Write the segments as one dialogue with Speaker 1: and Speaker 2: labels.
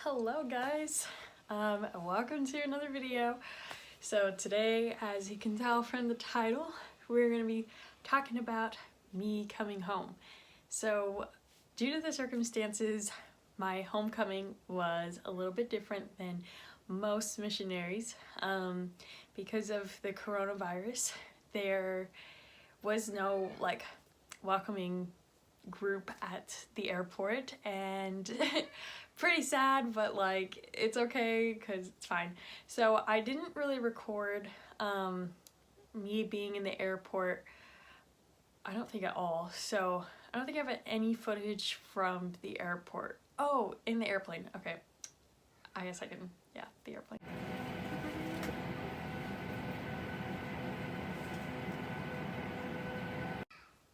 Speaker 1: Hello guys, welcome to another video. So today, as you can tell from the title, we're going to be talking about me coming home. So due to the circumstances, my homecoming was a little bit different than most missionaries. Because of the coronavirus, there was no welcoming group at the airport, and pretty sad, but it's okay because it's fine. So I didn't really record me being in the airport, I don't think at all. So I don't think I have any footage from the airport. Oh, in the airplane. Okay, I guess I can. Yeah, the airplane.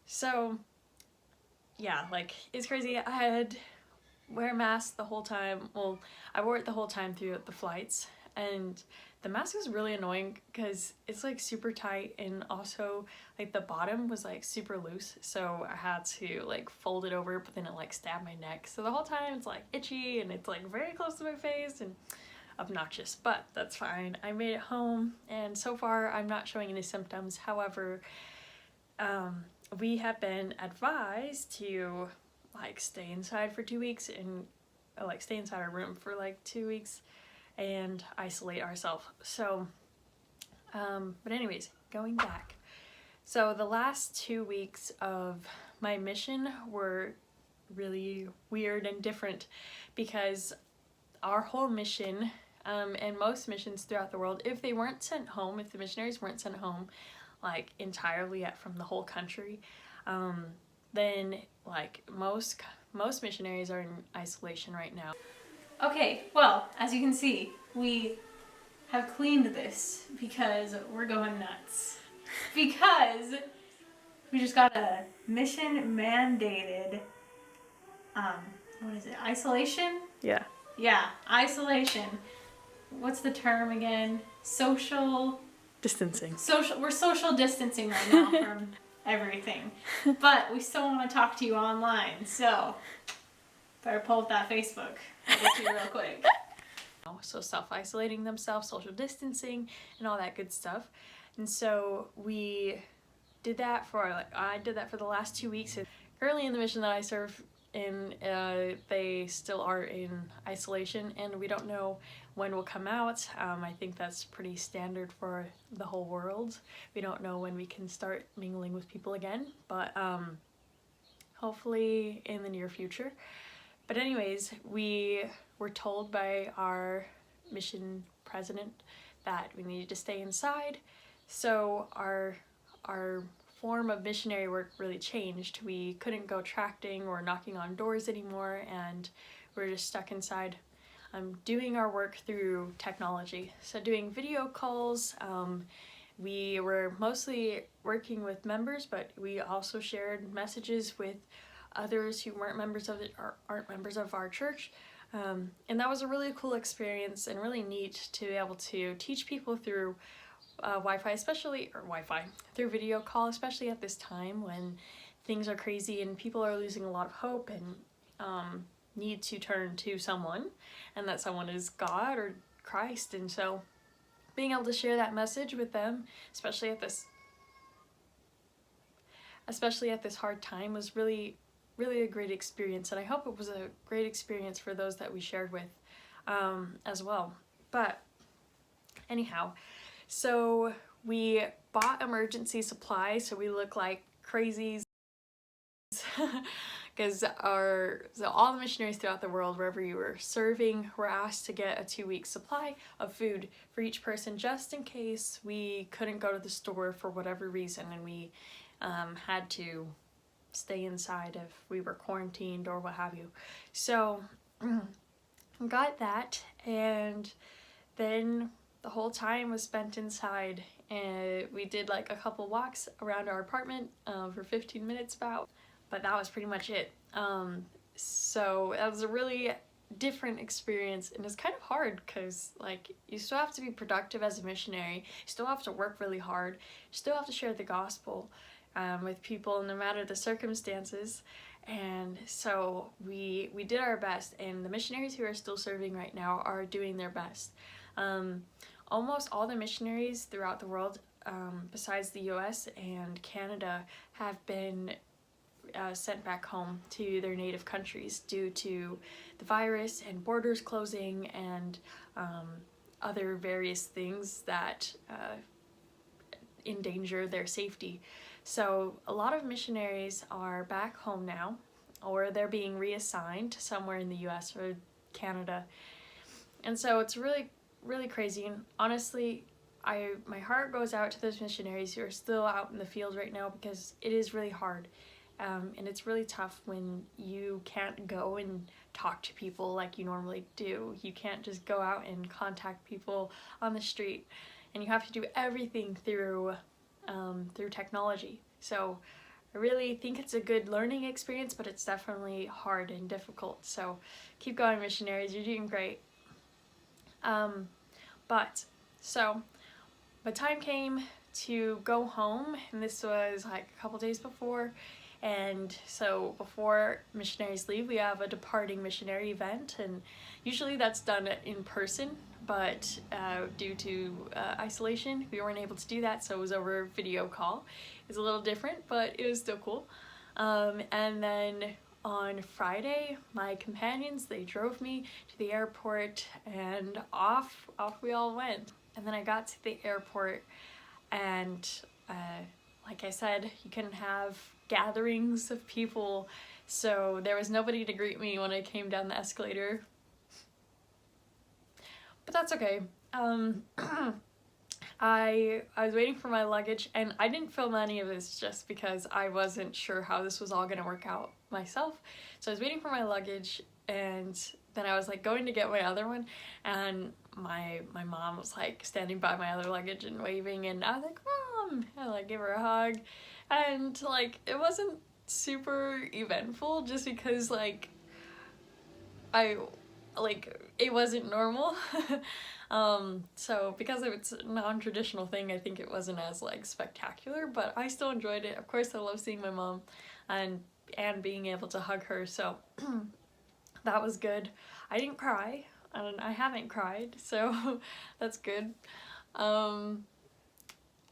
Speaker 1: So yeah, it's crazy. I had wear a mask the whole time. Well, I wore it the whole time throughout the flights, and the mask was really annoying because it's super tight, and also the bottom was super loose, so I had to fold it over, but then it stabbed my neck. So the whole time it's itchy, and it's very close to my face and obnoxious, but that's fine. I made it home, and so far I'm not showing any symptoms. However, we have been advised to stay inside for 2 weeks and stay inside our room for 2 weeks and isolate ourselves. So but anyways, going back, so the last 2 weeks of my mission were really weird and different because our whole mission, and most missions throughout the world, if they weren't sent home, if the missionaries weren't sent home entirely from the whole country, then most missionaries are in isolation right now. Okay, well, as you can see, we have cleaned this because we're going nuts. Because we just got a mission mandated, what is it, isolation?
Speaker 2: Yeah.
Speaker 1: Yeah, isolation. What's the term again? Social
Speaker 2: Distancing.
Speaker 1: We're social distancing right now from everything, but we still want to talk to you online, so better pull up that Facebook. I'll get to you real quick. So self-isolating themselves, social distancing, and all that good stuff. And so we did that for I did that for the last 2 weeks. Currently in the mission that I serve in, they still are in isolation, and we don't know when we'll come out. I think that's pretty standard for the whole world. We don't know when we can start mingling with people again, but hopefully in the near future. But anyways, we were told by our mission president that we needed to stay inside. So our form of missionary work really changed. We couldn't go tracting or knocking on doors anymore, and we're just stuck inside doing our work through technology. So doing video calls. We were mostly working with members, but we also shared messages with others who weren't members of it or aren't members of our church. And that was a really cool experience and really neat to be able to teach people through Wi-Fi, through video call, especially at this time when things are crazy and people are losing a lot of hope and need to turn to someone, and that someone is God or Christ. And so being able to share that message with them, especially at this hard time, was really a great experience, and I hope it was a great experience for those that we shared with as well. But anyhow, so we bought emergency supplies, so we look like crazies because all the missionaries throughout the world, wherever you were serving, were asked to get a 2-week supply of food for each person, just in case we couldn't go to the store for whatever reason, and we had to stay inside if we were quarantined or what have you. So got that, and then the whole time was spent inside, and we did a couple walks around our apartment for 15 minutes about, but that was pretty much it. So that was a really different experience, and it's kind of hard because you still have to be productive as a missionary, you still have to work really hard, you still have to share the gospel with people no matter the circumstances, And so we did our best, and the missionaries who are still serving right now are doing their best. Almost all the missionaries throughout the world, besides the US and Canada, have been sent back home to their native countries due to the virus and borders closing and other various things that endanger their safety. So a lot of missionaries are back home now, or they're being reassigned somewhere in the US or Canada. And so it's really, really crazy. And honestly, my heart goes out to those missionaries who are still out in the field right now, because it is really hard. And it's really tough when you can't go and talk to people like you normally do. You can't just go out and contact people on the street, and you have to do everything through technology. So I really think it's a good learning experience, but it's definitely hard and difficult. So keep going, missionaries, you're doing great. But so my time came to go home, and this was like a couple days before. And so before missionaries leave, we have a departing missionary event, and usually that's done in person, but due to isolation, we weren't able to do that, so it was over video call. It was a little different, but it was still cool. And then on Friday, my companions, they drove me to the airport, and off we all went. And then I got to the airport, and like I said, you couldn't have gatherings of people, so there was nobody to greet me when I came down the escalator. But that's okay. I was waiting for my luggage, and I didn't film any of this just because I wasn't sure how this was all gonna work out myself. So I was waiting for my luggage, and then I was like going to get my other one, and my mom was like standing by my other luggage and waving, and I was like, Mom! I like gave her a hug, and like it wasn't super eventful just because like it wasn't normal. So because of its non-traditional thing, I think it wasn't as like spectacular, but I still enjoyed it. Of course, I love seeing my mom and being able to hug her, so that was good. I didn't cry, and I haven't cried, so that's good.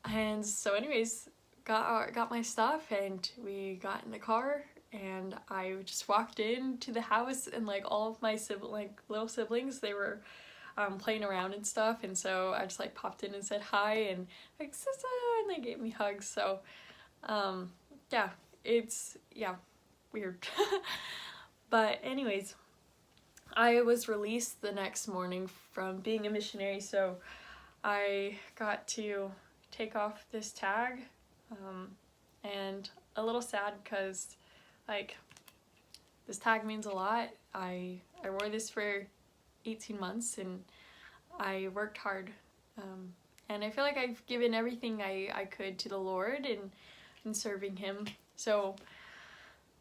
Speaker 1: And so anyways, got my stuff, and we got in the car, and I just walked into the house, and like all of my little siblings, they were playing around and stuff, and so I just like popped in and said hi, and like Sissa, and they gave me hugs. So yeah, it's weird. But anyways, I was released the next morning from being a missionary, so I got to take off this tag, and a little sad because like this tag means a lot. I wore this for 18 months, and I worked hard, and I feel like I've given everything I could to the Lord in serving Him. So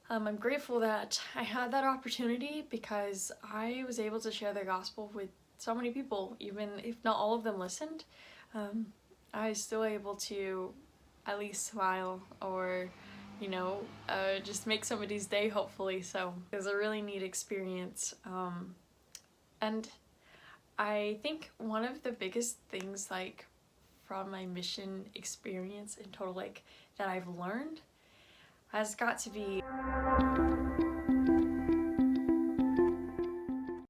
Speaker 1: I'm grateful that I had that opportunity, because I was able to share the gospel with so many people. Even if not all of them listened, I was still able to at least smile, or just make somebody's day, hopefully. So it was a really neat experience. And I think one of the biggest things like from my mission experience in total, like that I've learned, has got to be